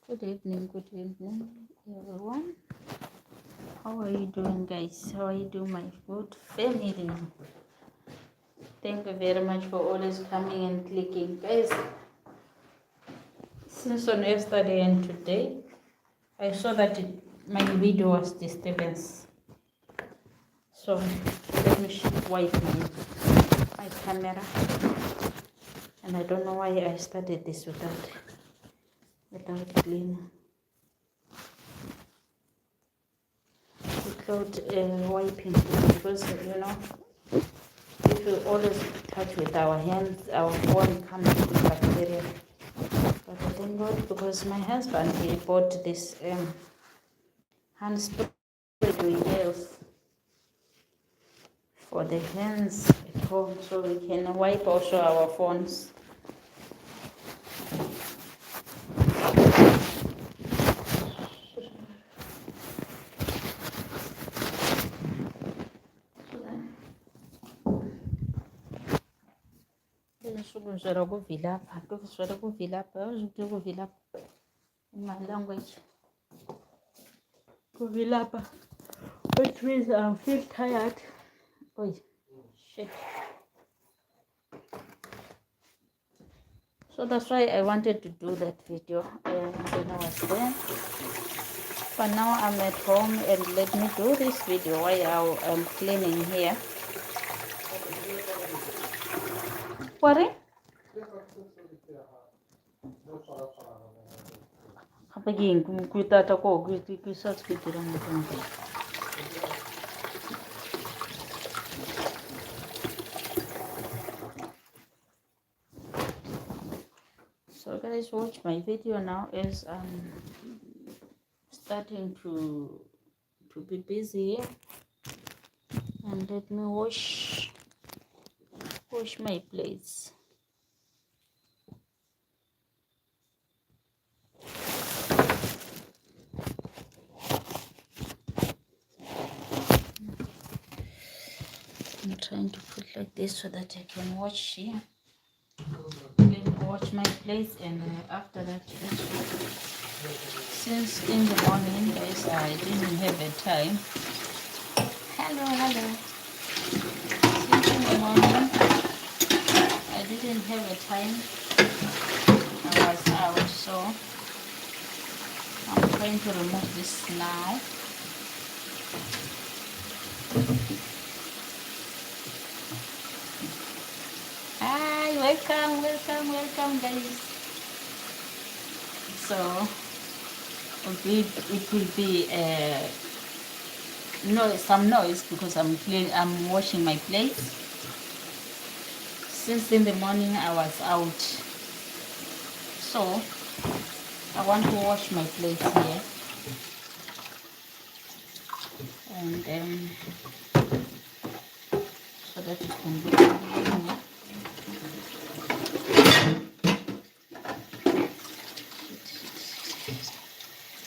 Good evening, everyone. How are you doing, guys? How are you doing, my good family? Thank you very much for always coming and clicking, guys. Since on yesterday and today, I saw that my video was disturbance. So let me wipe my camera, and I don't know why I started this without cleaning. Without wiping, because if we always touch with our hands, our phone comes with bacteria. But I thank God because my husband, he bought this hand spray we have for the hands at home, so we can wipe also our phones. Kuzvara kuvilapa, kuzvara kuvilapa, kuzvara kuvilapa in my language. Kuvilapa, which means I feel tired. Oh, shit. So that's why I wanted to do that video when I was there. But now I'm at home and let me do this video while I'm cleaning here. What? So guys, watch my video now as I'm starting to be busy here. And let me wash my plates. I'm trying to put like this so that I can wash here. Watch my plates, and after that, since in the morning, guys, I didn't have a time. Hello. Since in the morning, I didn't have a time. I was out, so I'm trying to remove this now. Hi, welcome, guys. So it will be some noise because I'm washing my plates. Since in the morning I was out, so I want to wash my plates here, and so that it can be clean.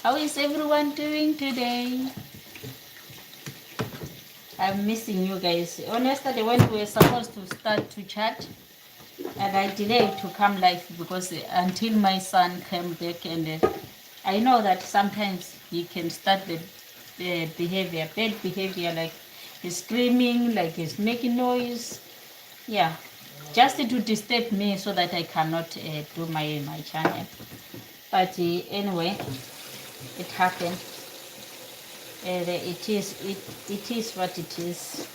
How is everyone doing today? I'm missing you guys. On yesterday when we were supposed to start to chat, and I delayed to come live because until my son came back, and I know that sometimes he can start the bad behavior, like he's screaming, like he's making noise. Yeah, just to disturb me so that I cannot do my channel. But anyway, it happened. It is what it is.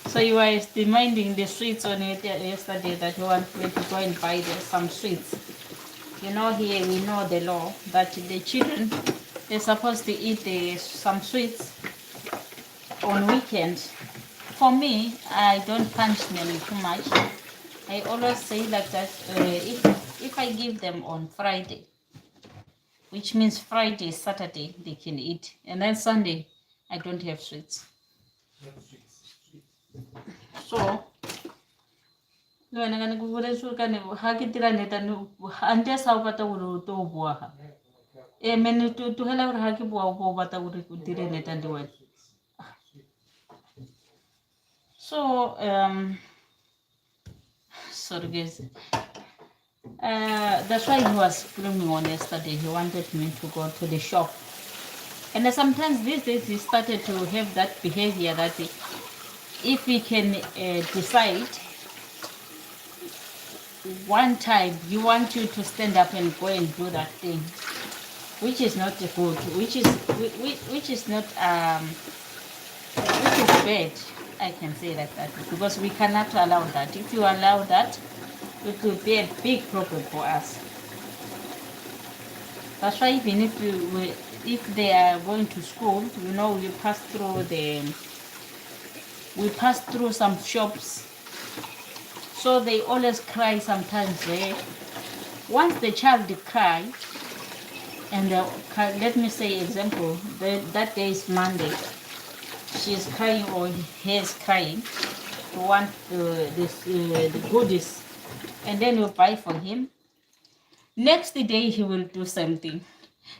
So you were demanding the sweets on it yesterday, that you want me to go and buy some sweets. You know, here we know the law that the children, they're supposed to eat some sweets on weekends. For me, I don't punish them too much. I always say like that, if I give them on Friday, which means Friday, Saturday, they can eat. And then Sunday, I don't have sweets. So, so sorry guys, That's why he was screaming on yesterday. He wanted me to go to the shop. And sometimes these days he started to have that behavior that if he can decide one time, you want you to stand up and go and do that thing, which is not good, which is not which is bad. I can say like that because we cannot allow that. If you allow that, it will be a big problem for us. That's why even if they are going to school, you know, we pass through some shops, so they always cry sometimes there. Once the child cry, and let me say example, that day is Monday, she's crying or he's crying to want the goodies, and then you buy for him. Next day he will do something.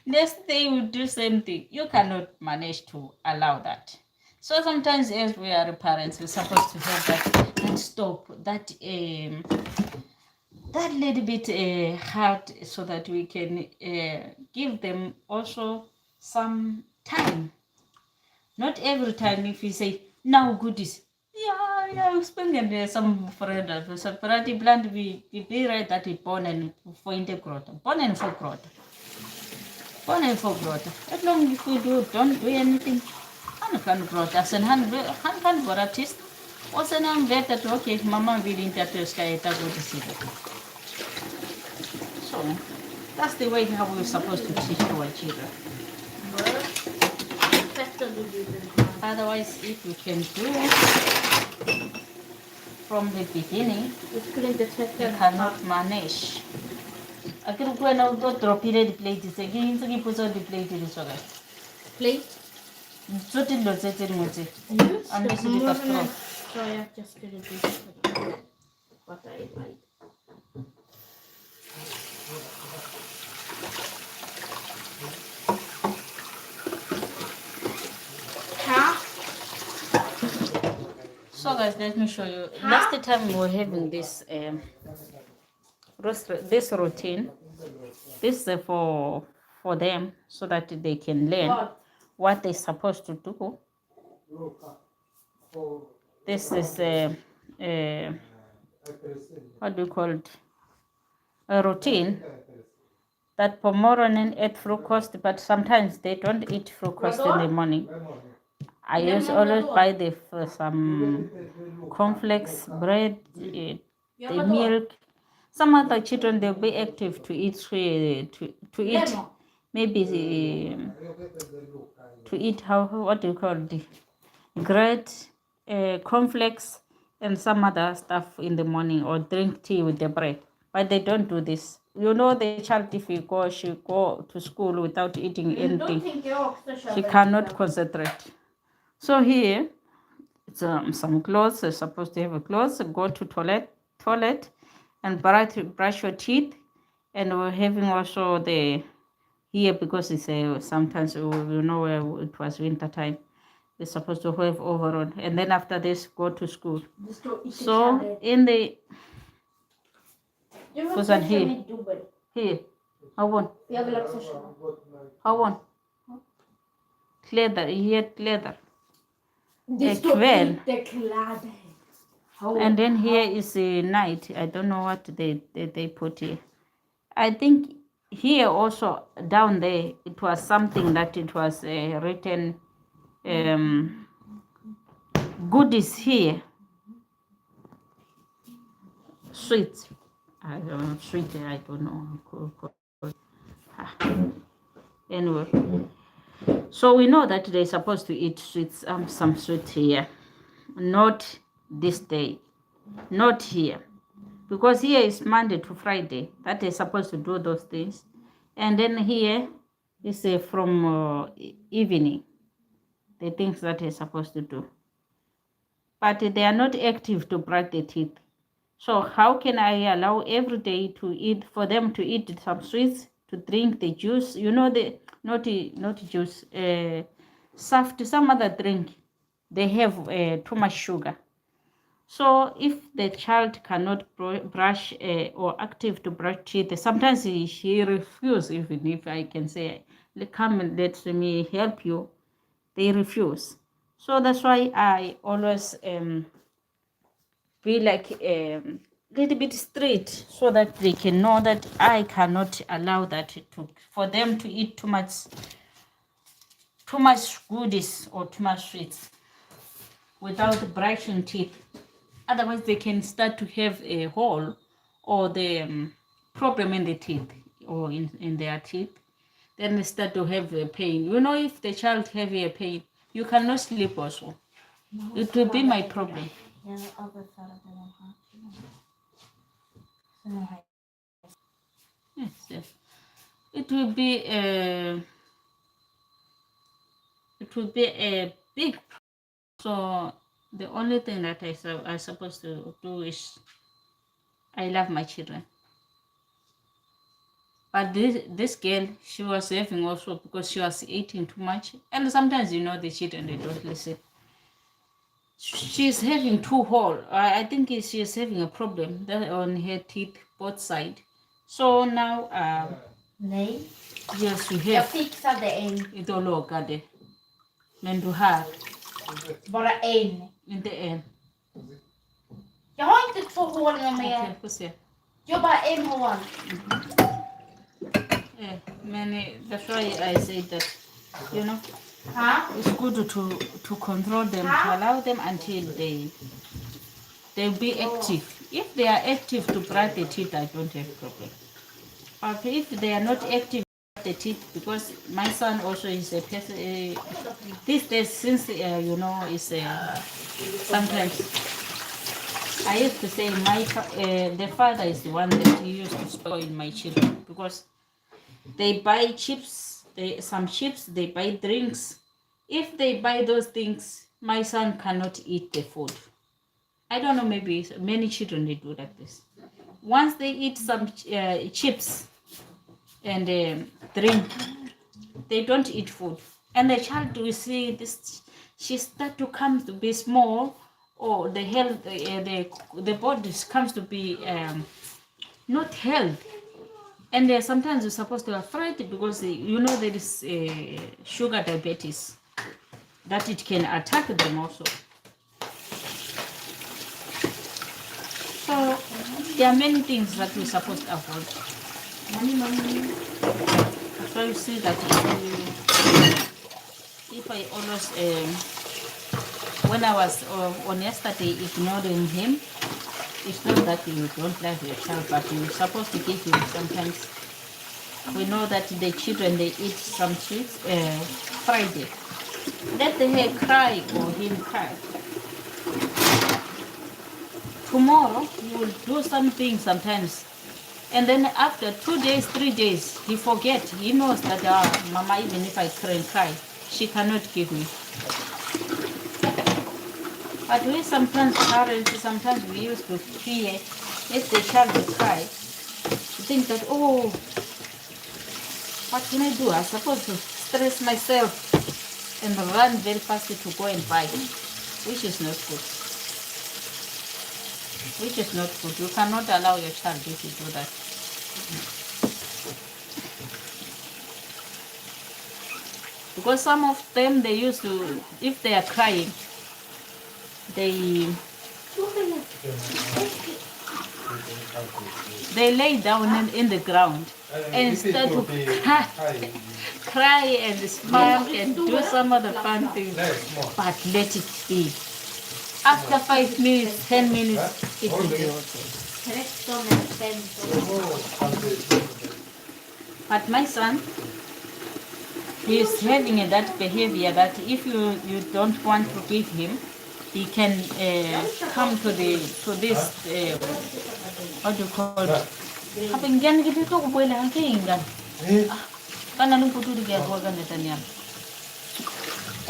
Next day he will do something. You cannot manage to allow that. So sometimes as we are parents, we're supposed to have that stop, that little bit hard, so that we can give them also some time. Not every time if you say, now goodies. Yeah, springen some friend. So pretty blunt we be right that it born and for integrate. Born and for growth. Born and for growth. As long as we don't do anything, han kan growth. As an han kan for artist. Was an I'm that okay, mama will interpret sky go to see it. So that's the way how we're supposed to teach our children. Otherwise, if you can do from the beginning, you cannot manage. I can go and drop it the plate. It's again, so you put on the plate in the sugar. Plate? So did not say it. I'm missing the straw. So I just did it. What I like. So guys, let me show you. Last time we were having this routine. This is for them so that they can learn what they're supposed to do. This is what do you call it? A routine that for morning eat fruit, but sometimes they don't eat fruit in the morning. I always buy some cornflakes, bread, the milk. Some other children they'll be active to eat maybe to eat what do you call it? Bread, cornflakes, and some other stuff in the morning, or drink tea with the bread. But they don't do this. You know, the child, if she go to school without eating anything, she cannot concentrate. So here, it's some clothes. You're supposed to have a clothes. Go to toilet, and brush your teeth. And we're having also here, because it's sometimes you know where it was winter time. They're supposed to have overall, and then after this go to school. So in the here, how on leather, leather. And then here is a night. I don't know what they put here. I think here also down there it was something that it was written goodies here. Sweet. I don't know. Sweet. I don't know. Anyway. So we know that they're supposed to eat sweets, some sweet here. Not this day. Not here. Because here is Monday to Friday that they're supposed to do those things. And then here is from evening, the things that they're supposed to do. But they are not active to brush their teeth. So how can I allow every day for them to eat some sweets, to drink the juice? You know, not juice, soft, some other drink. They have too much sugar. So if the child cannot brush or active to brush teeth, sometimes he refuses, even if I can say, come and let me help you, they refuse. So that's why I always be like little bit strict, so that they can know that I cannot allow that for them to eat too much goodies or too much sweets without brushing teeth. Otherwise, they can start to have a hole or the problem in the teeth or in their teeth. Then they start to have a pain. You know, if the child have a pain, you cannot sleep also. It will be my problem. Yes, yes. It will be a big. So the only thing that I supposed to do is I love my children. But this girl, she was having also because she was eating too much. And sometimes, you know, the children, they don't listen. She's having two hole. I think she's having a problem on her teeth, both side. So now, Nej, yes, you jag have. fixade en. Ito lokade. Men du har Bara en. inte en. Jag har inte två hål mer. Okej, får se. Jag har bara en hål. Yeah, that's why I say that, you know, it's good to control them, to allow them until they'll be active. If they are active to brush the teeth, I don't have problem. But if they are not active to brush the teeth, because my son also is a person, these days, since, you know, is sometimes, I used to say the father is the one that he used to spoil my children, because they buy chips, some chips, they buy drinks. If they buy those things, my son cannot eat the food. I don't know, maybe many children, they do like this. Once they eat some chips and drink, they don't eat food. And the child will see this, she start to come to be small, or the health, the body comes to be not healthy. And sometimes you're supposed to be afraid because you know there is sugar diabetes, that it can attack them also. So there are many things that we're supposed to avoid. So you see that if I always, when I was on yesterday ignoring him, it's not that you don't love your child, but you're supposed to give him sometimes. We know that the children, they eat some sweets Friday. Let her cry or him cry. Tomorrow, he will do something sometimes. And then after 2 days, 3 days, he forget. He knows that, Mama, even if I cry, she cannot give me. But we sometimes, parents, sometimes we used to fear if the child will cry, to think that, oh, what can I do? I'm supposed to stress myself and run very fast to go and buy, which is not good. Which is not good. You cannot allow your child to do that. Because some of them, they used to, if they are crying, they lay down in the ground and start to cry and smile and do some other fun things. But let it be. After 5 minutes, 10 minutes, it will be okay. But my son, he is having that behavior that if you don't want to give him, he can come to this what do you call it?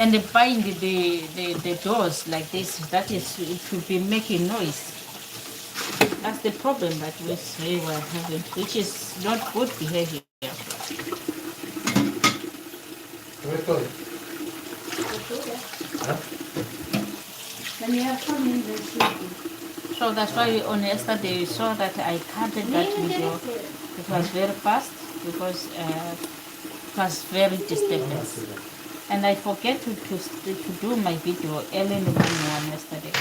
And buying the doors like this, that is, it will be making noise. That's the problem that we were having, which is not good behavior. When you have fun in the city. So that's why on yesterday you saw that I cutted that video. It was very fast because it was very disturbance. And I forget to do my video early in the morning on yesterday.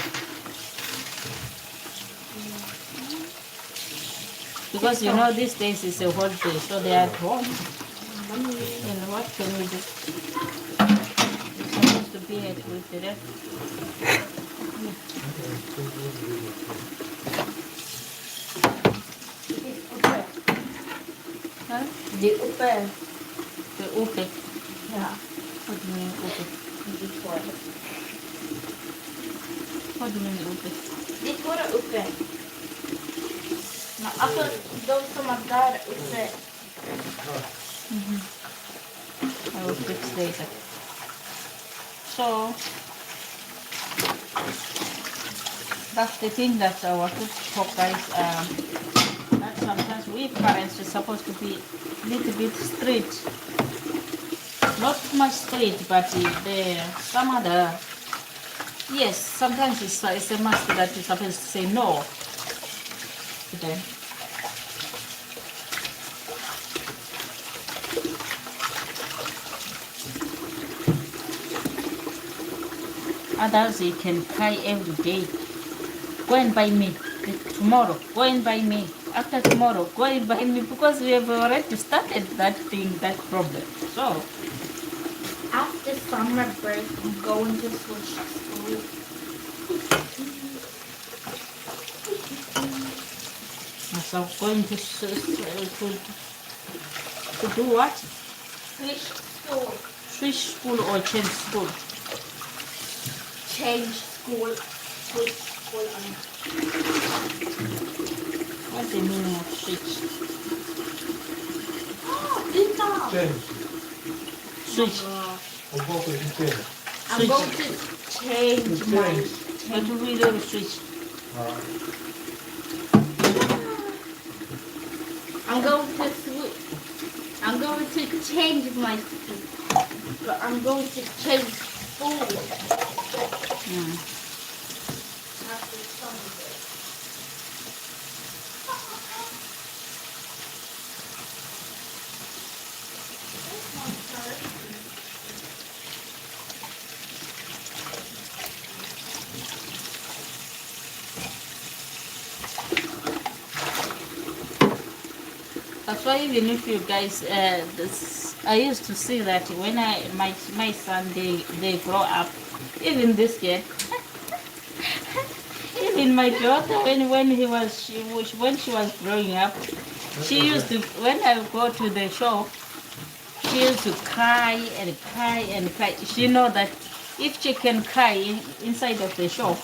Because you know these days is a holiday, so they are at home. And what can we do? We're supposed to be at with the rest. Huh? The upper. The upe. Yeah. What do you mean upe? This one. What do you mean upe? Dit var uppe. Men alltså de som är där uppe. I will fix later. So that's the thing that I want to talk, guys. That sometimes we parents are supposed to be a little bit strict. Not too much strict, but some other. Yes, sometimes it's a must that you're supposed to say no to them. Others, they can cry every day. Go and buy me tomorrow. Go and buy me after tomorrow. Go and buy me, because we have already started that thing, that problem. So After summer break, I'm going to switch school. so going to do what? Switch school. Switch school or change school? Change school. Switch school. What's the meaning of switch? Oh, enough. Change. Switch. I'm going to change. I'm going to change my. What do we do with switch? I'm going to switch. I'm going to change my school. But I'm going to change school Mm. after summer break. That's why even if you guys, I used to see that when my son they grow up, even this year, even my daughter when she was growing up, she used to, when I go to the shop, she used to cry and cry and cry. She know that if she can cry inside of the shop,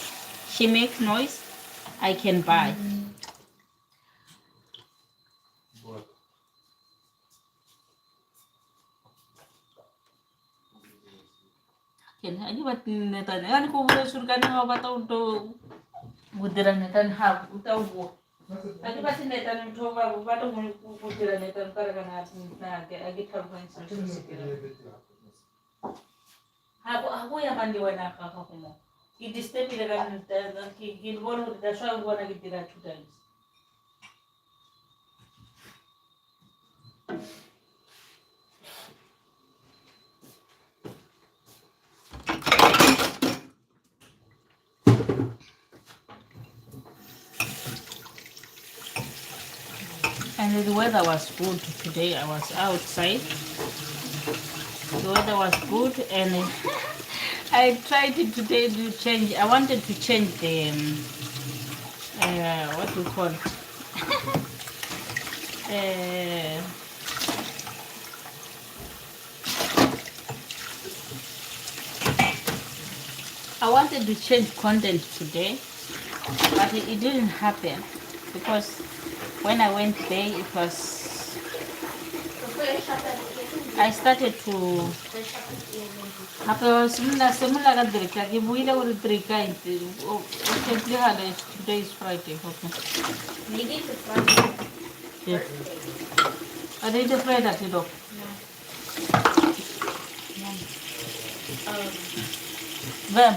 she make noise, I can buy. What? Ani bat netan ani ko bude surga ni ngaba tau to budira netan ha utau bo ani bat netan to ba ba to mun budira netan karaga na ke agi thar ban sa ha bo ya bandi wana ka ka ko mo ki diste pile kan ki gilbon da sha ngona gidira tutai. And the weather was good today. I was outside. The weather was good, and I tried today to change. I wanted to change the what do you call it? I wanted to change content today, but it didn't happen because when I went there, it was. I started to. Semula ka drika. Kibuila ko drika. Today is Friday. Okay. Maybe it's a Friday. Yeah. Are you Friday, Tido? Where?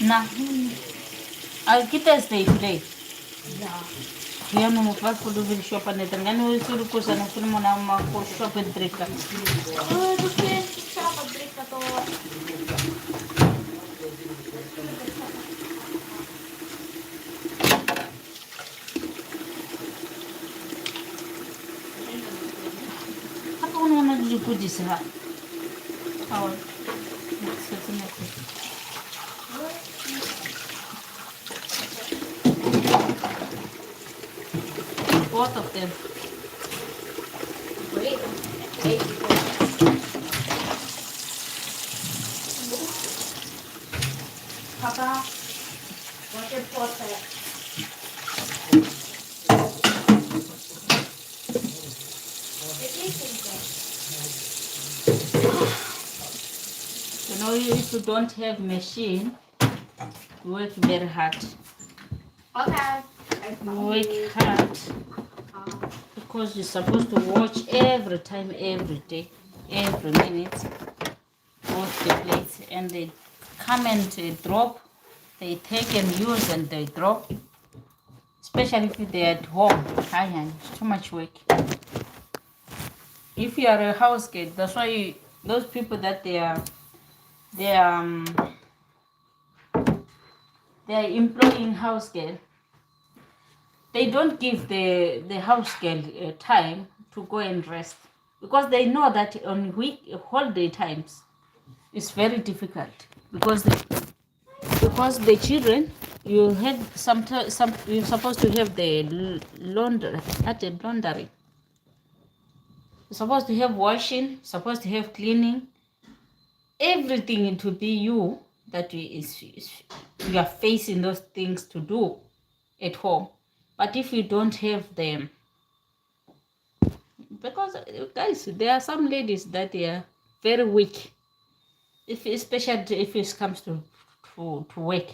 Nah. Kita stay today. Yeah. Ya no va por do shop and then no suru ko sana suru mo na ma ko shop and trick. Oh, du kan köpa dricka då. Apa ko na nagjuko di sa. Aw. Sa sana ko. Both of them. Wait. Wait. Papa, what's your portrait? You know, if you don't have machine, you work very hard. Okay. You work hard because you're supposed to watch every time, every day, every minute, watch the plates, and they come and drop. They take and use and they drop. Especially if they're at home. It's too much work. If you are a house kid, that's why those people that they are employing house girl. They don't give the house girl time to go and rest because they know that on holiday times it's very difficult because the children you have some you're supposed to have the laundry at the laundry. You're supposed to have washing, supposed to have cleaning, everything. It will be you that you are facing those things to do at home. But if you don't have them, because guys, there are some ladies that they are very weak. Especially if it comes to work.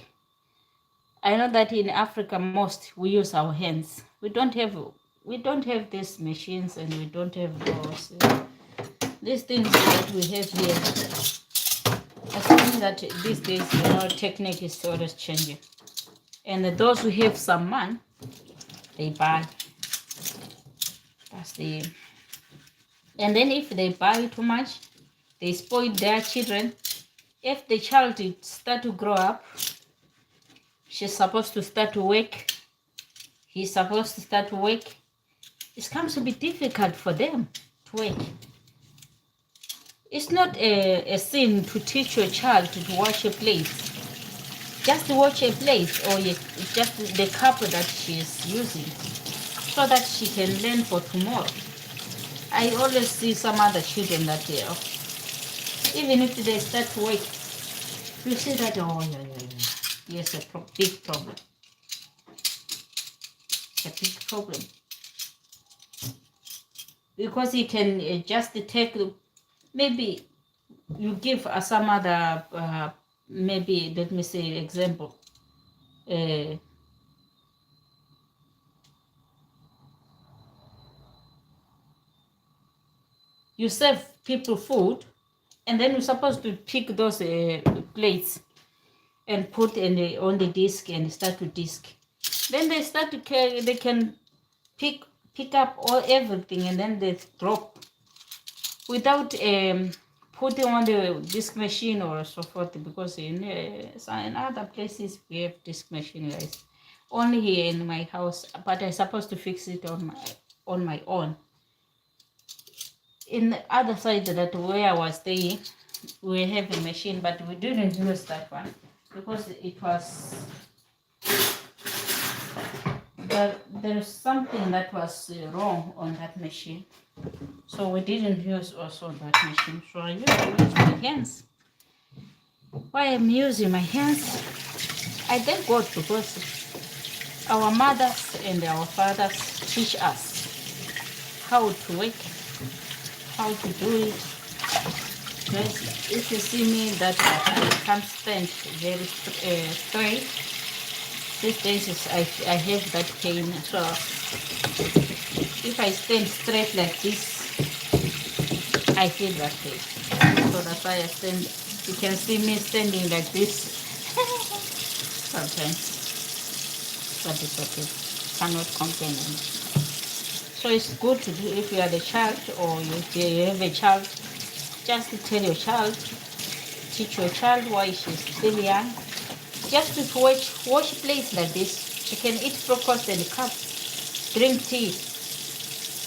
I know that in Africa most we use our hands. We don't have these machines and we don't have these things that we have here. I think that these days, technique is always changing. And those who have some money, they buy. And then if they buy too much, they spoil their children. If the child start to grow up, she's supposed to start to work. He's supposed to start to work. It comes to be difficult for them to work. It's not a sin to teach your child to wash a plate. Just watch a plate or just the cup that she is using so that she can learn for tomorrow. I always see some other children that even if they start to work, you see that, yes, big problem. A big problem. Because you can just take, maybe you give some other, maybe, let me say example. You serve people food, and then you're supposed to pick those plates and put on the disc and start to disc. Then they start to carry, they can pick up everything and then they drop without putting on the disc machine or so forth, because in other places we have disc machine, guys. Only here in my house, but I'm supposed to fix it on my own. In the other side, that where I was staying, we have a machine, but we didn't use that one because it was there's something that was wrong on that machine, so we didn't use also that machine. So I use my hands. Why I'm using my hands, I thank God because our mothers and our fathers teach us how to work, how to do it. Because if you see me that I can't stand very straight, these days I have that pain. So if I stand straight like this, I feel that pain. So that's why I stand. You can see me standing like this sometimes. but it's okay. Cannot complain anything. So it's good to do if you are the child or you have a child. Just to tell your child, teach your child while she's still young. Just to wash plates like this. She can eat breakfast and cups, drink tea.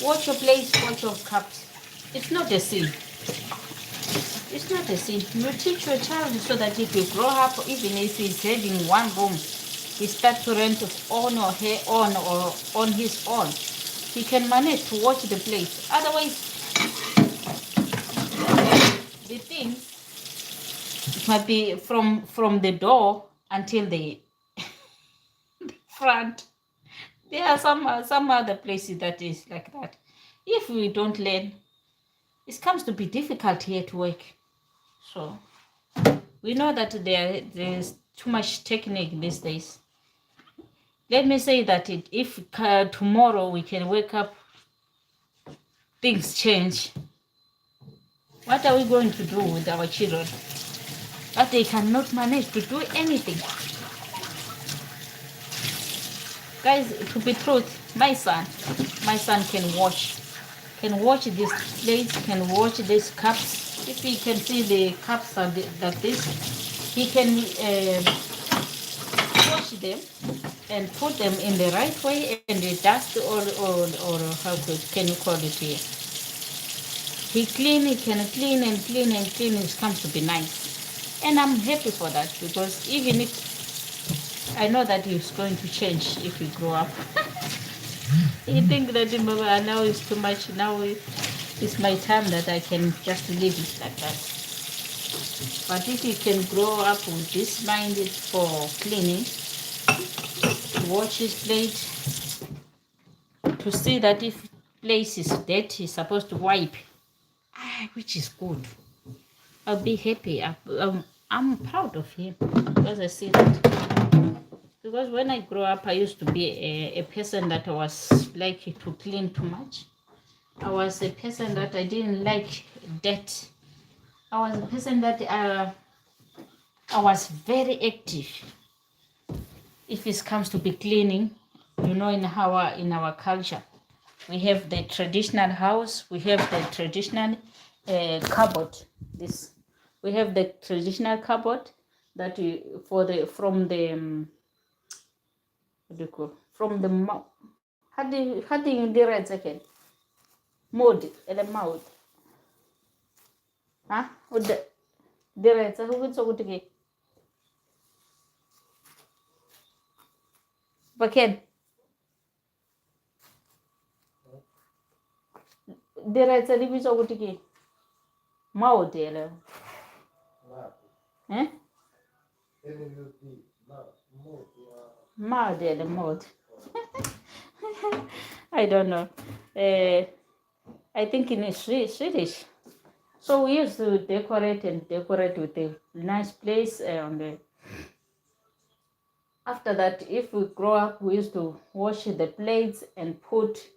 Wash your plates, wash your cups. It's not a sin. It's not a sin. You teach your child so that if you grow up, even if he's having one room, he starts to rent on or her own or on his own, he can manage to watch the place. Otherwise, the things it might be from the door until the front. There are some other places that is like that. If we don't learn, it comes to be difficult here to work. So we know that there's too much technique these days. Let me say that if tomorrow we can wake up, things change. What are we going to do with our children? That they cannot manage to do anything. Guys, to be truth, my son can watch these plates, can watch these cups. If he can see the cups like this, he can wash them and put them in the right way, and the dust or how can you call it here? He can clean and clean and clean. It comes to be nice, and I'm happy for that, because even if I know that he's going to change if we grow up. You think that now is too much. Now it's my time that I can just leave it like that. But if you can grow up with this mind for cleaning, to watch his plate, to see that if place is dirty, he's supposed to wipe, which is good. I'll be happy. I'm proud of him because I see that. Because when I grew up, I used to be a person that was like to clean too much. I was a person that I didn't like dirt. I was a person that I was very active. If it comes to be cleaning, in our culture, we have the traditional house, we have the traditional cupboard. We have the traditional cupboard that from the mouth. How do you do it again? Mode in the mouth. Huh? Would the right who would so good again? Baken. The right side is so good again. Mouth, eh? Mouth. I don't know. I think in Swedish. So we used to decorate with a nice place. And after that, if we grow up, we used to wash the plates and put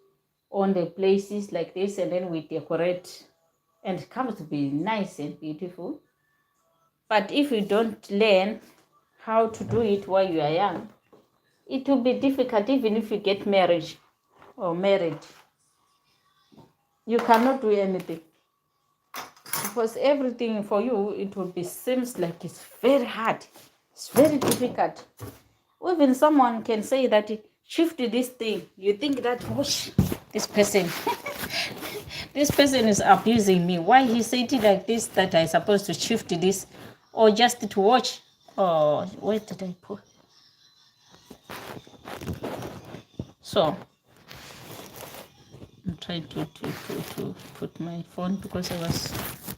on the places like this, and then we decorate, and it comes to be nice and beautiful. But if you don't learn how to do it while you are young, it will be difficult. Even if you get married, you cannot do anything, because everything for you, it will be seems like it's very hard, it's very difficult. Even someone can say that shift this thing, you think that this person this person is abusing me. Why he said it like this, that I supposed to shift this, or just to watch? Oh, where did I put? So I'm trying to put my phone, because I was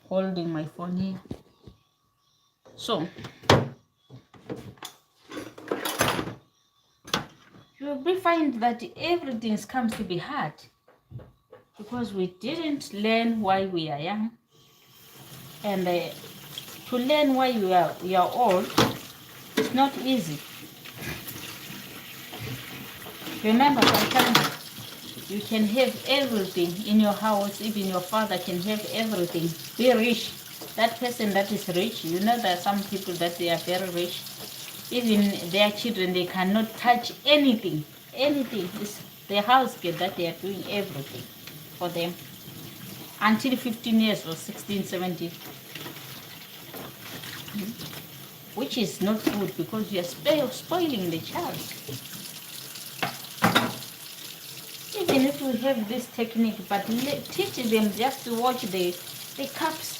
holding my phone here. So you will find that everything comes to be hard, because we didn't learn while we are young, and to learn while you are old, it's not easy. Remember, sometimes you can have everything in your house. Even your father can have everything, be rich. That person that is rich, there are some people that they are very rich, Even their children, they cannot touch anything. Anything. It's their house girl that they are doing everything for them. Until 15 years or 16, 17. Which is not good because you are spoiling the child. Even if we have this technique, but teach them just to watch the cups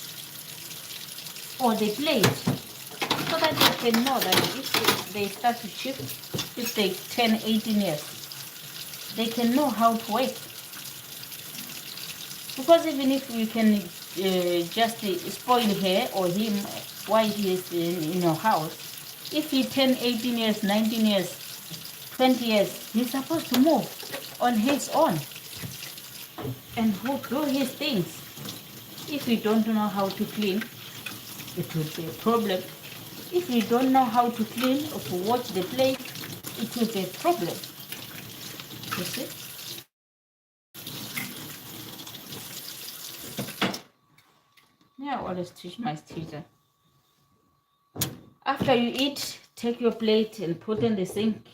or the plate, so that they can know that if they start to chip, if they 10, 18 years, they can know how to work. Because even if we can just spoil her or him while he is in your house, if he 10, 18 years, 19 years, 20 years, he's supposed to move on his own and do his things. If we don't know how to clean, it will be a problem. If we don't know how to clean or to watch the plate, it will be a problem. You see? Yeah, I always teach my children. After you eat, take your plate and put in the sink.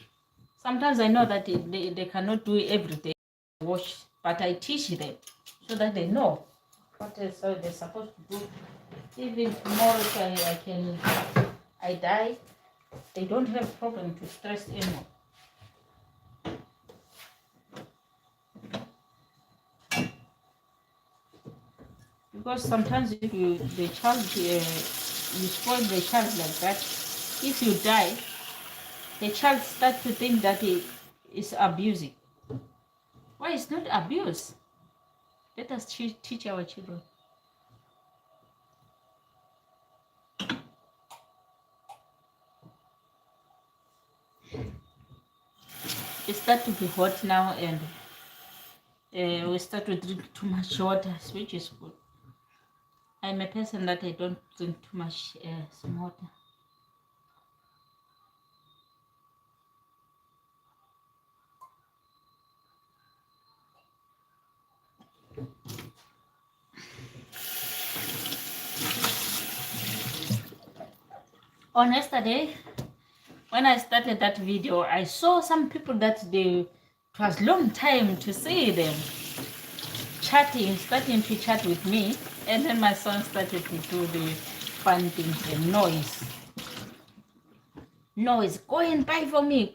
Sometimes I know that they cannot do everything, wash, but I teach them so that they know what else they're supposed to do. Even tomorrow if I die, they don't have problem to stress anymore. Because sometimes if you spoil the child like that, if you die, the child starts to think that he is abusing. Why it's not abuse? Let us teach our children. It starts to be hot now, and we start to drink too much water, which is good. I'm a person that I don't drink too much some water. On yesterday, when I started that video, I saw some people that it was long time to see them starting to chat with me, and then my son started to do the fun things, the noise, go and buy for me,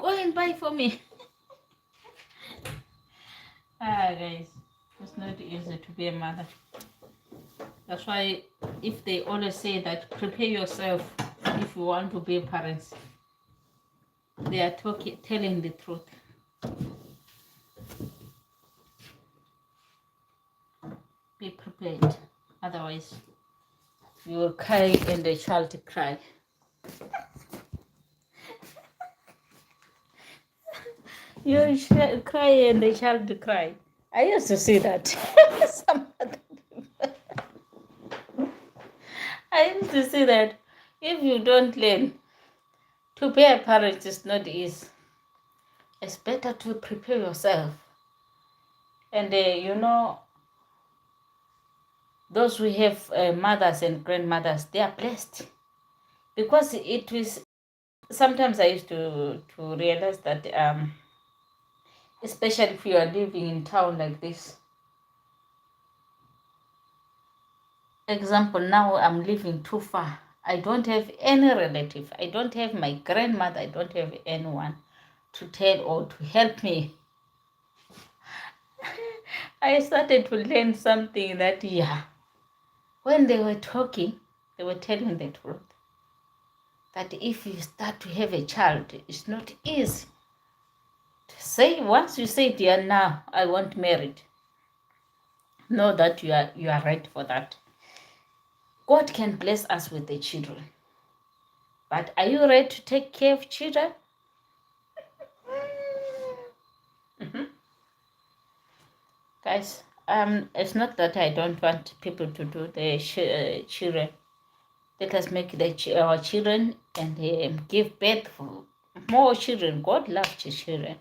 guys, it's not easy to be a mother. That's why if they always say that prepare yourself if you want to be parents, they are telling the truth. Be prepared, otherwise you will cry and the child cry. You will cry and the child cry. I used to see that. I used to see that if you don't learn to be a parent is not easy. It's better to prepare yourself. And those who have mothers and grandmothers, they are blessed. Because it is, sometimes I used to realize that, especially if you are living in town like this. Example, now I'm living too far. I don't have any relative. I don't have my grandmother. I don't have anyone to tell or to help me. I started to learn something that, when they were talking, they were telling the truth. That if you start to have a child, it's not easy. To say, once you say, dear, now I want married, know that you are right for that. God can bless us with the children. But are you ready to take care of children? Guys, it's not that I don't want people to do the children. Let us make our children and give birth for more children. God loves children.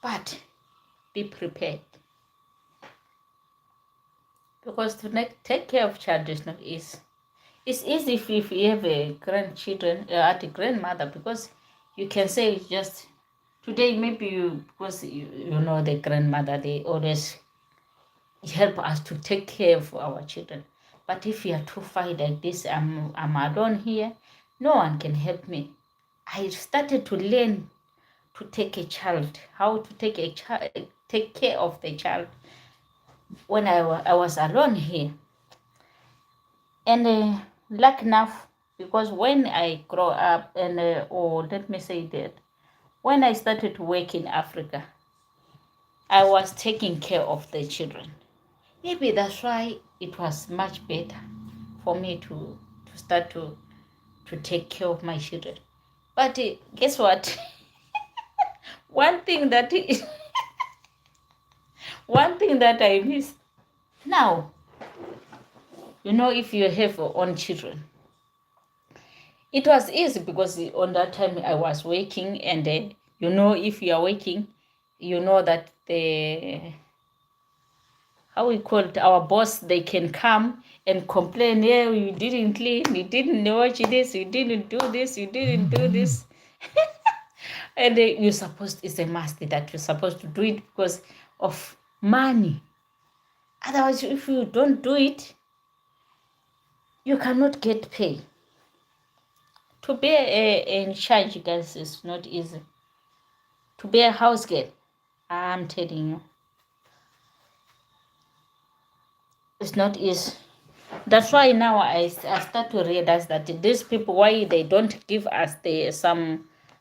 But be prepared. Because to take care of child is not easy. It's easy if you have a grandchildren, at a grandmother, because You can say just today, maybe because you know the grandmother, they always help us to take care of our children. But if you are too far like this, I'm alone here, no one can help me. I started to learn to take a child, how to take care of the child when I was alone here. And luck enough, because when I grow up or let me say that, when I started to work in Africa, I was taking care of the children. Maybe that's why it was much better for me to start to take care of my children. But guess what? one thing that one thing that I miss now, if you have your own children, it was easy because on that time I was working, and if you are working, you know that how we call it, our boss, they can come and complain, yeah, you didn't clean, you didn't watch this, you didn't do this, you didn't do this. And it's a must that you're supposed to do it because of money. Otherwise, if you don't do it, you cannot get pay. To be in charge, guys, is not easy. To be a house girl, I'm telling you, it's not easy. That's why now I start to realize that these people, why they don't give us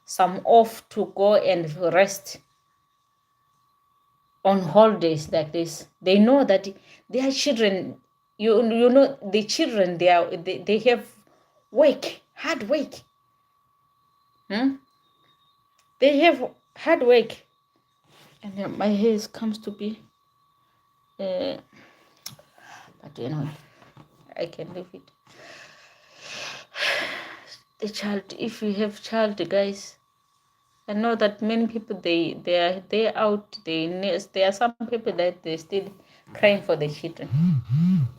some off to go and rest on holidays like this. They know that their children, you know, the children, they have hard work. They have hard work. And my hair comes to be, but anyway, I can leave it. The child, if you have child, guys, I know that many people they out, there are some people that they still crying for the children.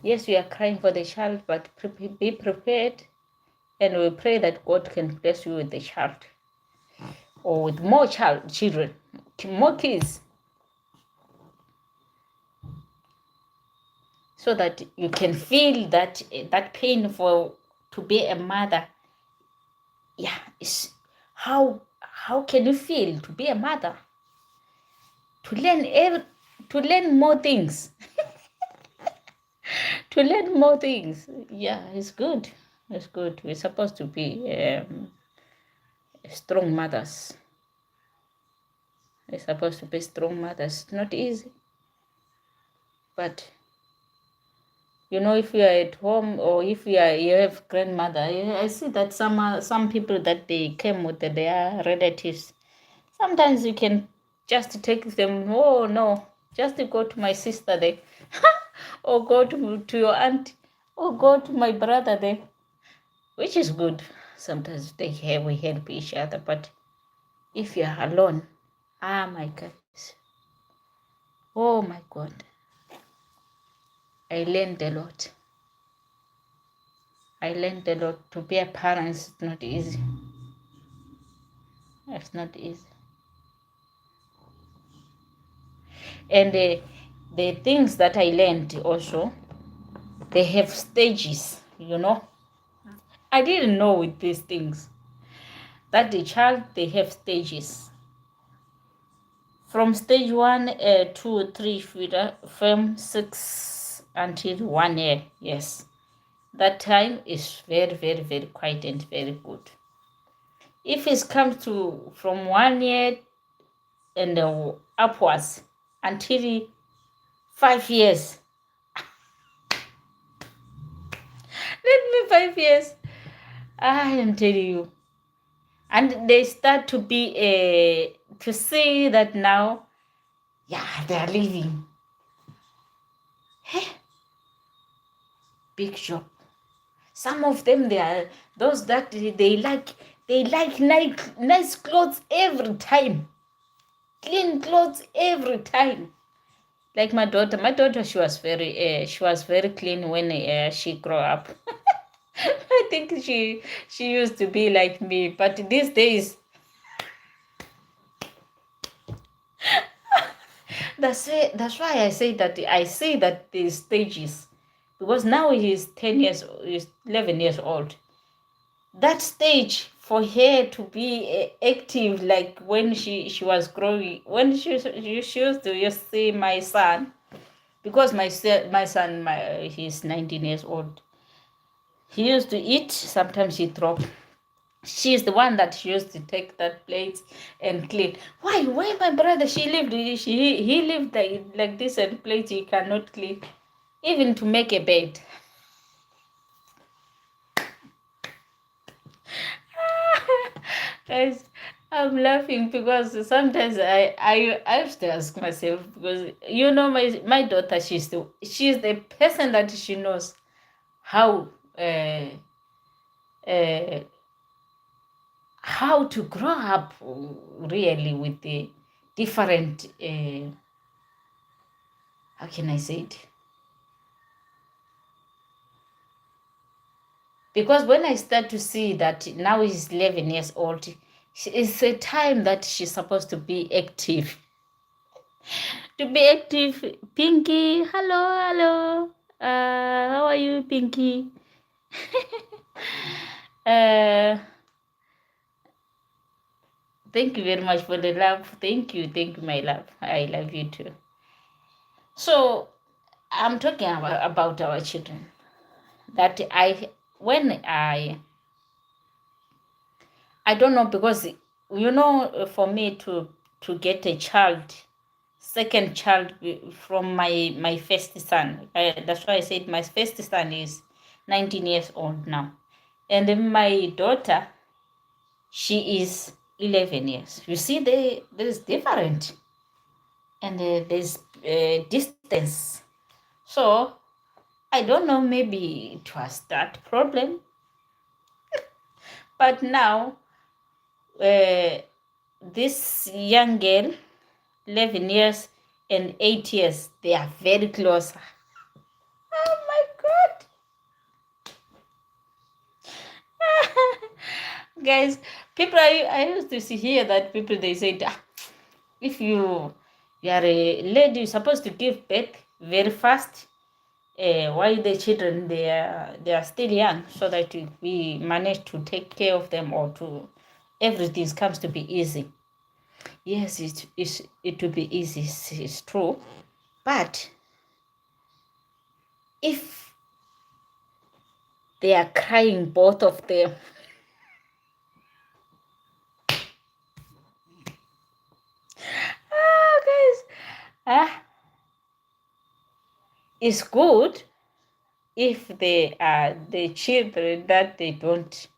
Yes, we are crying for the child, but be prepared, and we pray that God can bless you with the child, or with more children, more kids, so that you can feel that pain for to be a mother. Yeah, it's how can you feel to be a mother? To learn more things. To learn more things. Yeah, it's good. It's good. We're supposed to be strong mothers. We're supposed to be strong mothers. It's not easy. But if you are at home, or if you have grandmother, I see that some people that they came with their relatives, sometimes you can just take them. Oh no, just go to my sister there, or go to your aunt, or go to my brother there, which is good. Sometimes we help each other. But if you are alone, my goodness, oh my God, I learned a lot. To be a parent is not easy. It's not easy. And the things that I learned also, they have stages, I didn't know with these things that the child, they have stages. From stage 1, 2, 3, from 6 until 1 year. Yes. That time is very, very, very quiet and very good. If it comes to from 1 year and upwards until 5 years, let me 5 years, I am telling you, and they start to be to see that now, they are living. Hey, big job. Some of them, they are those that they like nice clothes every time, clean clothes every time. Like my daughter, she was very clean when she grew up. I think she used to be like me, but these days That's why I say that I say that the stages, because now he's 11 years old. That stage for her to be active, like when she was growing, when she used to just see my son, because my son he's 19 years old. He used to eat. Sometimes he drop. She's the one that she used to take that plate and clean. Why my brother? He lived like this, and plate he cannot clean, even to make a bed. Guys, I'm laughing because sometimes I have to ask myself, because my daughter, she's the person that she knows how uh, how to grow up really with the different how can I say it? Because when I start to see that now he's 11 years old, it's a time that she's supposed to be active. To be active. Pinky, hello. How are you, Pinky? Thank you very much for the love. Thank you, my love. I love you too. So I'm talking about our children. That when I don't know, because for me to get a child, second child from my first son. That's why I said my first son is 19 years old now, and then my daughter, she is 11 years. You see, there's different, and there's distance. So I don't know, maybe it was that problem, but now this young girl, 11 years and 8 years, they are very close. Oh my God. Guys, people, I used to see here that people, they say, if you are a lady, you're supposed to give birth very fast. While the children, they are still young, so that we manage to take care of them, or to everything comes to be easy. Yes, it will be easy, it's true. But if they are crying, both of them, guys, it's good if they are the children that they don't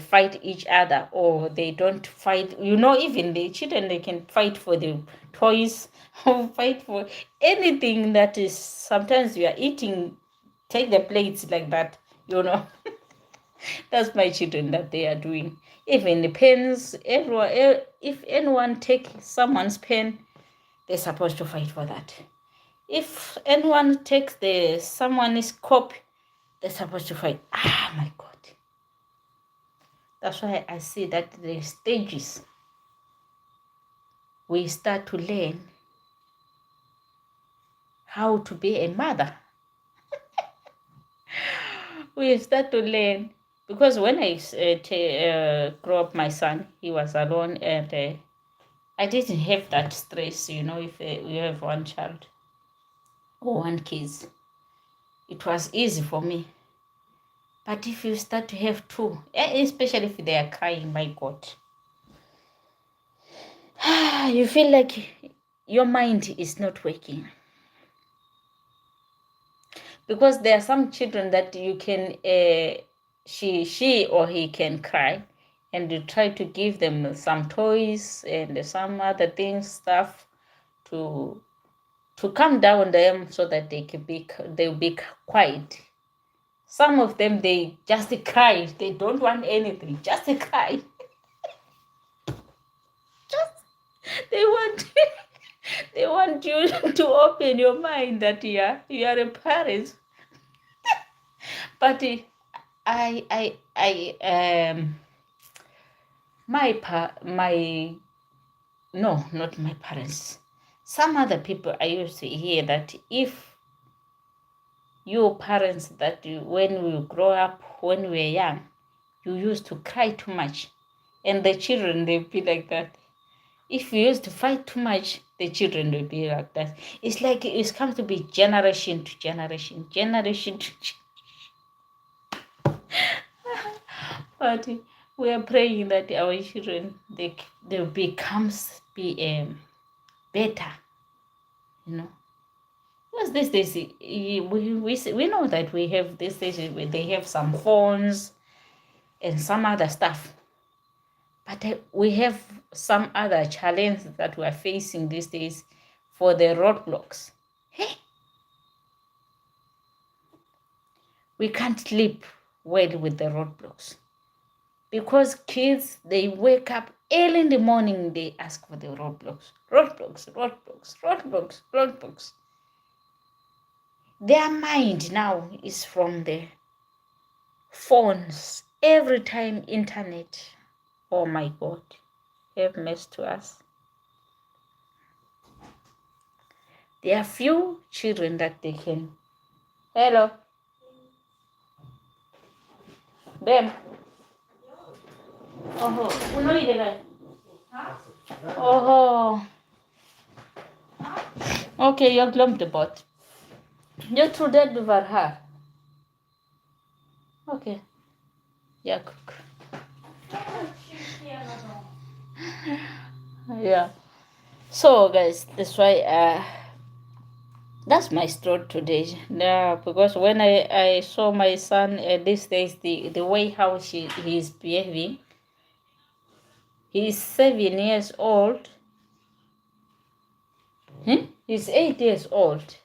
fight each other, or they don't fight. Even the children, they can fight for the toys or fight for anything that is. Sometimes you are eating, take the plates like that. That's my children that they are doing. Even the pens, everyone. If anyone take someone's pen, they're supposed to fight for that. If anyone takes someone's cup, they're supposed to fight. My God. That's why I see that the stages we start to learn how to be a mother. We start to learn, because when I grew up, my son, he was alone, and I didn't have that stress. If you have one child or one kid, it was easy for me. But if you start to have two, especially if they are crying, my God, you feel like your mind is not working. Because there are some children that you can, she or he can cry, and you try to give them some toys and some other things, stuff to calm down them, so that they'll be quiet. Some of them, they just cry. They don't want anything, just cry. They want they want you to open your mind that you are a parent. But my no, not my parents. Some other people I used to hear that if your parents that when we grow up, when we were young, you used to cry too much. And the children, they be like that. If you used to fight too much, the children will be like that. It's like it's come to be generation to generation, generation to But we are praying that our children, they becomes better, you know. Because these days, we know that we have these days, they have some phones and some other stuff. But we have some other challenge that we are facing these days for the roadblocks. Hey, we can't sleep well with the roadblocks because kids, they wake up early in the morning, they ask for the roadblocks, roadblocks, roadblocks, roadblocks, roadblocks. Their mind now is from the phones, every time internet. Oh my God, have mercy to us. There are few children that they can. Hello. Bem. Oh, uno ilegal. Oh. Okay, jag glömde bort. Jag trodde du var här. Okay. Jag cook. Yeah. So guys, that's why that's my story today. Because when I saw my son these days, the way how he is behaving, he's 7 years old. He's 8 years old.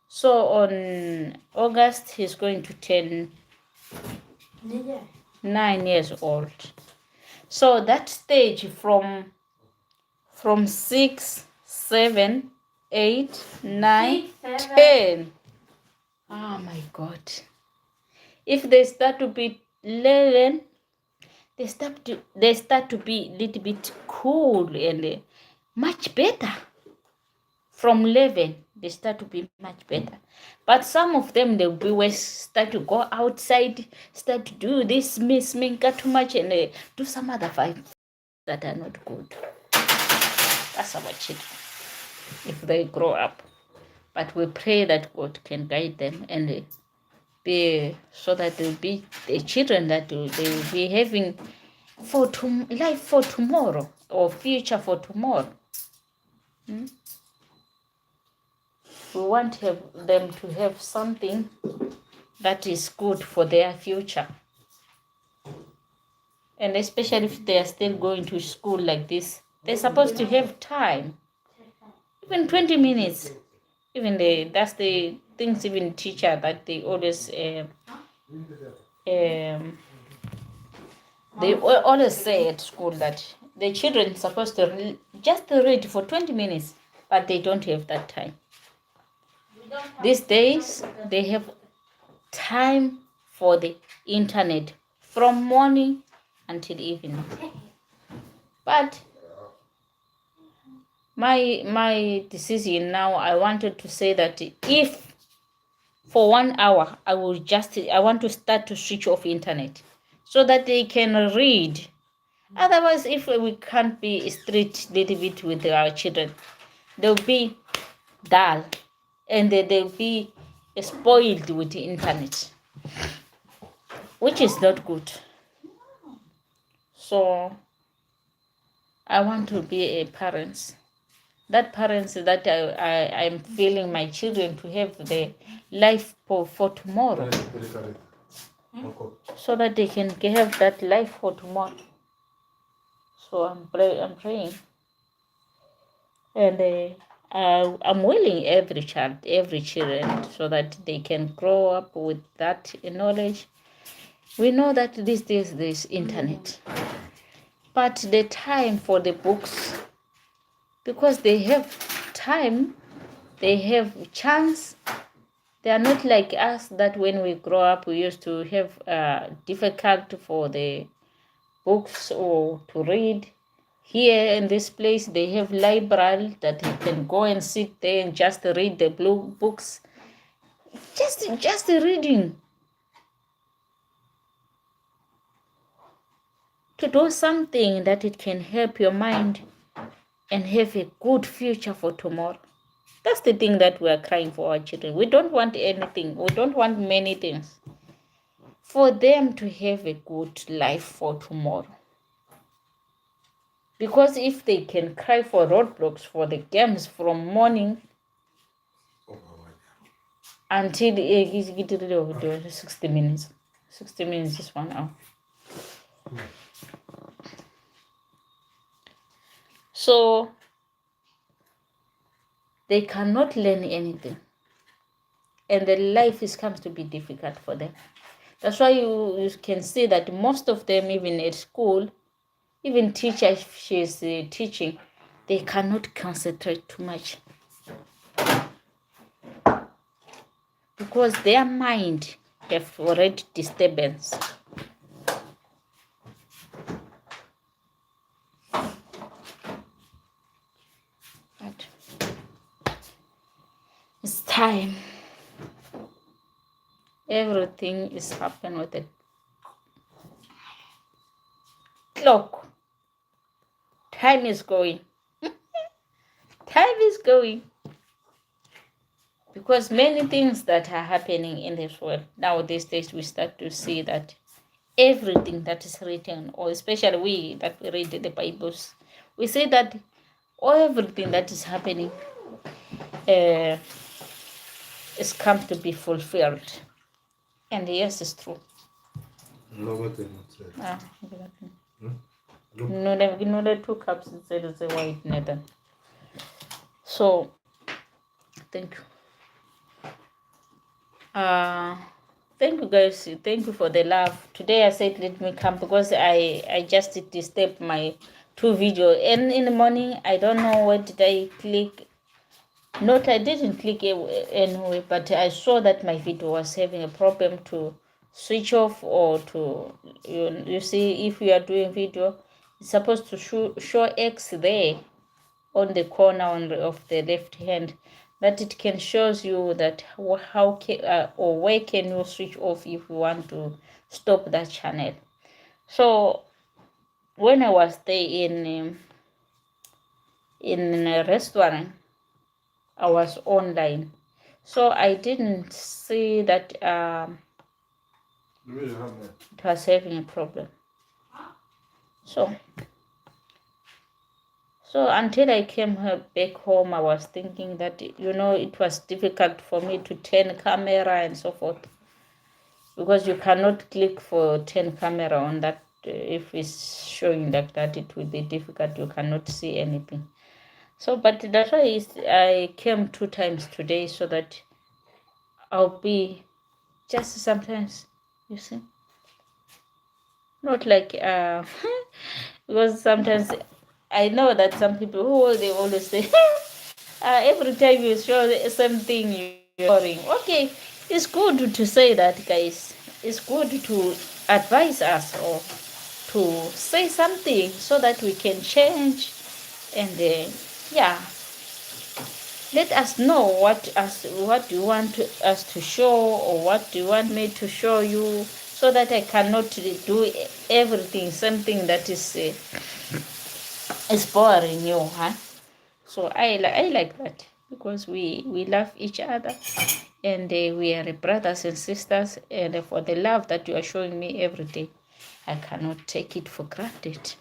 So on August, he's going to turn 9 years old. So that stage from 6, 7, 8, 9, 10. Oh my God. If they start to be 11, they start to be a little bit cool and much better. From 11, they start to be much better. But some of them, they'll be start to go outside, start to do this, sminka too much, and do some other vibes that are not good. That's our children, if they grow up. But we pray that God can guide them and be so that they'll be the children that they will be having life for tomorrow or future for tomorrow. We want them to have something that is good for their future. And especially if they are still going to school like this, they're supposed to have time. Even 20 minutes. That's the things even teacher that they always say at school that the children are supposed to just read for 20 minutes, but they don't have that time. These days, they have time for the internet from morning until evening. But my decision now, I wanted to say that if for 1 hour, I want to start to switch off internet so that they can read. Otherwise, if we can't be strict a little bit with our children, they'll be dull and they'll be spoiled with the internet, which is not good. So I want to be a parent. That parents that I'm feeling my children to have the life for tomorrow, so that they can have that life for tomorrow. So I'm praying, and I'm willing every children, so that they can grow up with that knowledge. We know that these days there's internet, but the time for the books, because they have time, they have chance. They are not like us that when we grow up we used to have difficult for the books or to read. Here in this place, they have library that you can go and sit there and just read the blue books. Just reading. To do something that it can help your mind and have a good future for tomorrow. That's the thing that we are crying for our children. We don't want anything. We don't want many things. For them to have a good life for tomorrow. Because if they can cry for roadblocks for the games from morning until 60 minutes. 60 minutes is 1 hour. So they cannot learn anything. And the life comes to be difficult for them. That's why you can see that most of them, even at school, even teacher, if she's teaching, they cannot concentrate too much. Because their mind have already disturbance. But it's time. Everything is happening with a clock. Time is going. Time is going. Because many things that are happening in this world, now these days we start to see that everything that is written, or especially we that read the Bibles, we say that everything that is happening is come to be fulfilled. And yes, it's true. No, the 2 cups instead of the white Nathan. So, thank you. Thank you guys. Thank you for the love. Today I said let me come because I just disturbed my 2 video. And in the morning, I don't know what did I click. Not I didn't click anyway, but I saw that my video was having a problem to switch off or to you see if you are doing video, it's supposed to show X there on the corner of the left hand, that it can shows you that how can or where can you switch off if you want to stop that channel. So when I was there in a restaurant, I was online, so I didn't see that it was having a problem. So until I came back home, I was thinking that, it was difficult for me to turn camera and so forth. Because you cannot click for turn camera on that. If it's showing like that, it will be difficult. You cannot see anything. So, but that's why I came 2 times today so that I'll be just sometimes, you see. Not like, because sometimes I know that some people they always say, every time you show the same thing, you're boring. Okay, it's good to say that, guys. It's good to advise us or to say something so that we can change and let us know what you want us to show or what do you want me to show you, so that I cannot do everything, something that is boring you, huh? So I like that, because we love each other, and we are brothers and sisters, and for the love that you are showing me every day, I cannot take it for granted.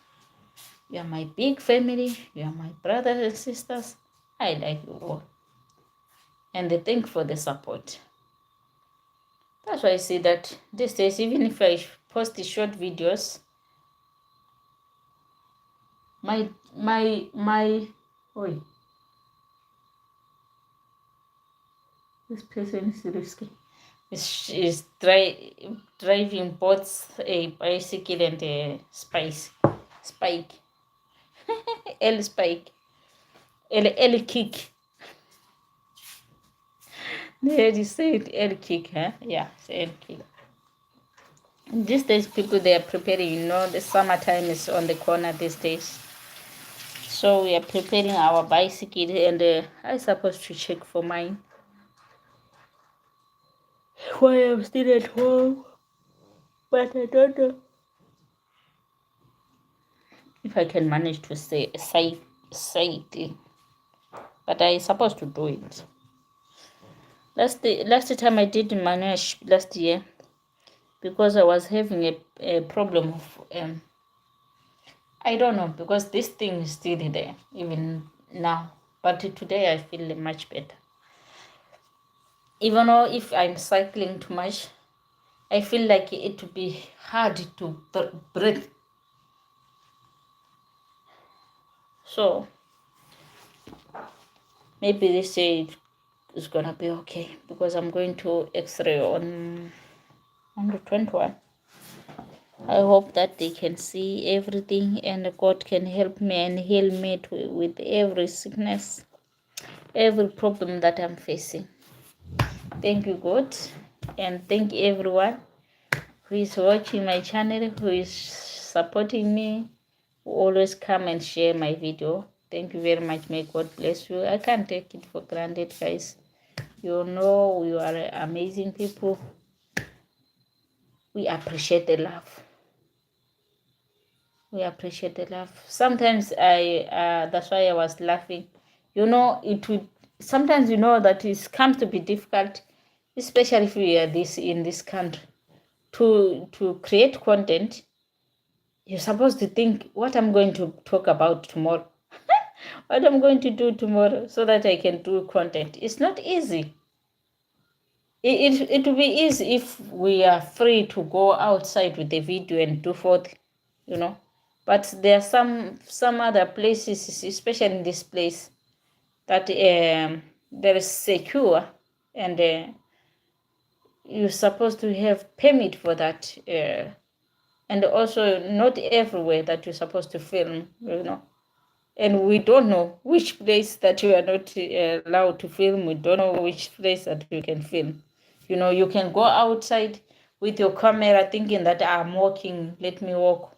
You are my big family, you are my brothers and sisters. I like you all, and thank you for the support. That's why I say that these days, even if I post the short videos, my this person is risky. Is driving both a bicycle and a spike. L spike. L kick. There you say it, L kick, huh? Yeah, it's L kick. These days, people, they are preparing, the summertime is on the corner these days. So we are preparing our bicycle, and I supposed to check for mine while I'm still at home, but I don't know if I can manage to say cycling. But I supposed to do it. Last time I did manage last year because I was having a problem of I don't know, because this thing is still there even now. But today I feel much better. Even though if I'm cycling too much, I feel like it would be hard to breathe. So maybe this year it's gonna be okay because I'm going to X-ray on the 21. I hope that they can see everything and God can help me and heal me with every sickness, every problem that I'm facing. Thank you, God, and thank everyone who is watching my channel, who is supporting me, who always come and share my video. Thank you very much. May God bless you. I can't take it for granted, guys. You know you are amazing people. We appreciate the love. We appreciate the love. Sometimes that's why I was laughing. You know, it would sometimes that it comes to be difficult, especially if we are in this country, to create content. You're supposed to think what I'm going to talk about tomorrow, what I'm going to do tomorrow, so that I can do content. It's not easy. It will be easy if we are free to go outside with the video and do forth, But there are some other places, especially in this place, that there is secure, and you're supposed to have permit for that, and also not everywhere that you're supposed to film, And we don't know which place that you are not allowed to film. We don't know which place that you can film. You can go outside with your camera thinking that I'm walking, let me walk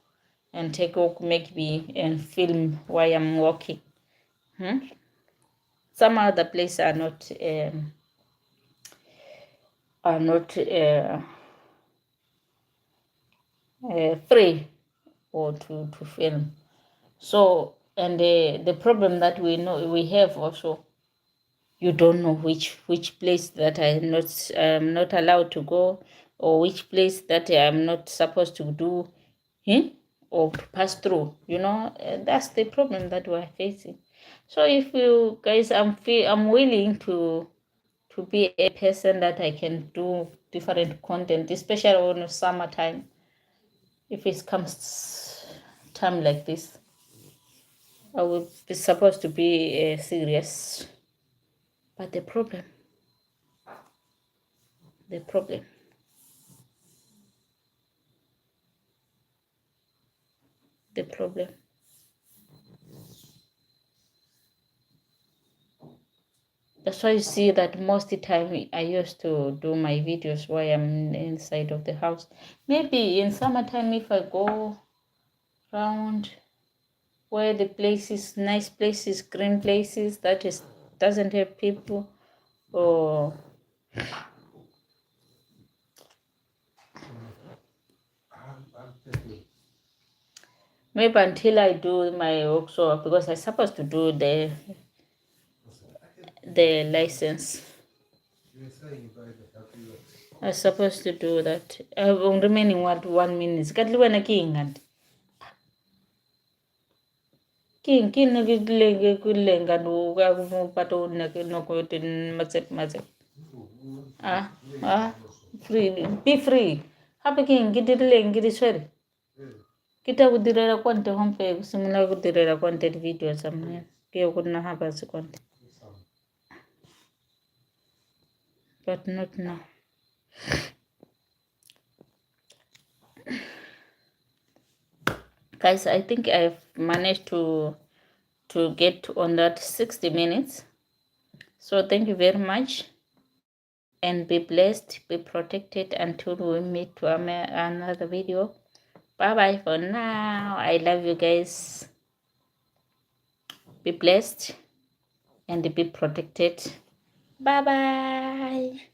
and take a walk maybe and film while I'm walking. Some other places are not free or to film. So, and the problem that we have also, you don't know which place that I'm not allowed to go, or which place that I'm not supposed to do, or to pass through. That's the problem that we're facing. So if you guys, I'm willing to be a person that I can do different content, especially on summertime. If it comes time like this, I will be supposed to be serious. But the problem, that's why you see that most of the time I used to do my videos while I'm inside of the house. Maybe in summertime, if I go around where the places, nice places, green places, that is doesn't have people, or maybe until I do my workshop, because I'm supposed to do the license. I'm supposed to do that. I'm remaining 1 minute. Katliwana king nagilenge kulenga no ka pato no ko tin mazep. Free, be free. Happy king gidilenge gidiswel. Kita kudirera kwante hompe kusimula kudirera kwante video samne. Kio kuna hapa sikwante. But not now. Guys, I think I've managed to get on that 60 minutes. So thank you very much, and be blessed, be protected until we meet to another video. Bye bye for now. I love you guys. be blessed and be protected. Bye bye.